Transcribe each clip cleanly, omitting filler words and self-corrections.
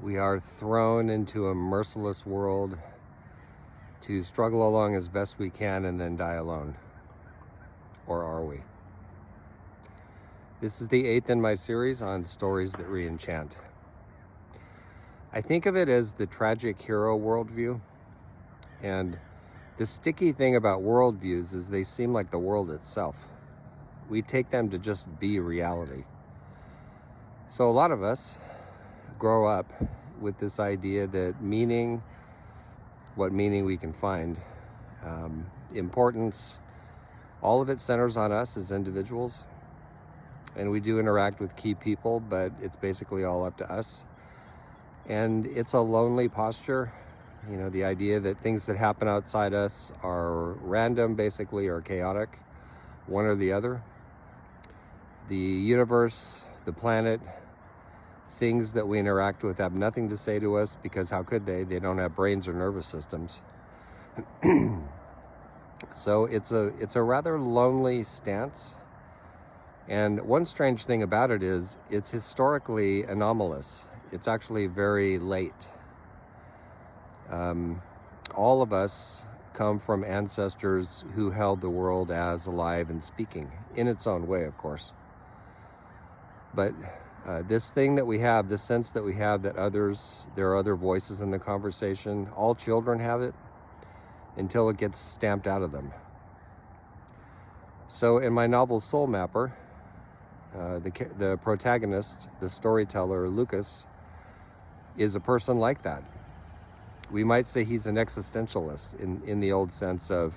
We are thrown into a merciless world to struggle along as best we can and then die alone. Or are we? This is the 8th in my series on stories that re-enchant. I think of it as the tragic hero worldview. And the sticky thing about worldviews is they seem like the world itself. We take them to just be reality. So a lot of us grow up with this idea that meaning, what meaning we can find, importance, all of it centers on us as individuals. And we do interact with key people, but it's basically all up to us. And it's a lonely posture. You know, the idea that things that happen outside us are random, basically, or chaotic, one or the other. The universe, the planet, things that we interact with have nothing to say to us because how could they? They don't have brains or nervous systems. So it's a rather lonely stance. And one strange thing about it is it's historically anomalous. It's actually very late. All of us come from ancestors who held the world as alive and speaking, in its own way, of course. But this thing that we have, this sense that we have that there are other voices in the conversation, all children have it until it gets stamped out of them. So in my novel Soul Mapper, the protagonist, the storyteller, Lucas, is a person like that. We might say he's an existentialist in the old sense of,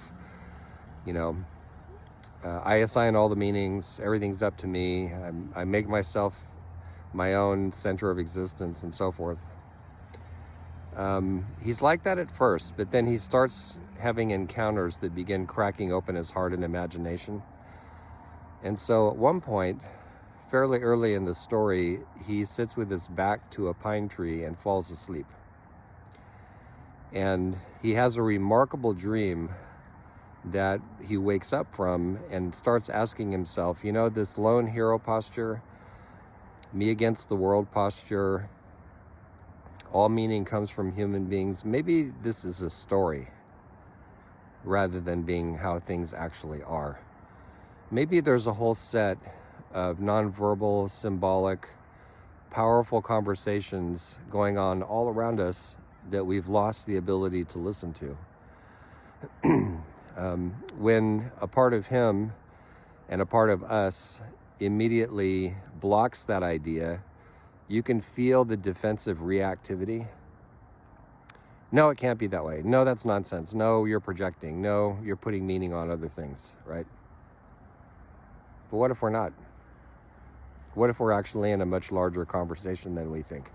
I assign all the meanings, everything's up to me, I make myself my own center of existence and so forth. He's like that at first, but then he starts having encounters that begin cracking open his heart and imagination. And so at one point, fairly early in the story, he sits with his back to a pine tree and falls asleep. And he has a remarkable dream that he wakes up from and starts asking himself, this lone hero posture, me against the world posture, all meaning comes from human beings. Maybe this is a story rather than being how things actually are. Maybe there's a whole set of nonverbal, symbolic, powerful conversations going on all around us that we've lost the ability to listen to. When a part of him and a part of us immediately blocks that idea, you can feel the defensive reactivity. No, it can't be that way. No, that's nonsense. No, you're projecting. No, you're putting meaning on other things, right? But what if we're not? What if we're actually in a much larger conversation than we think?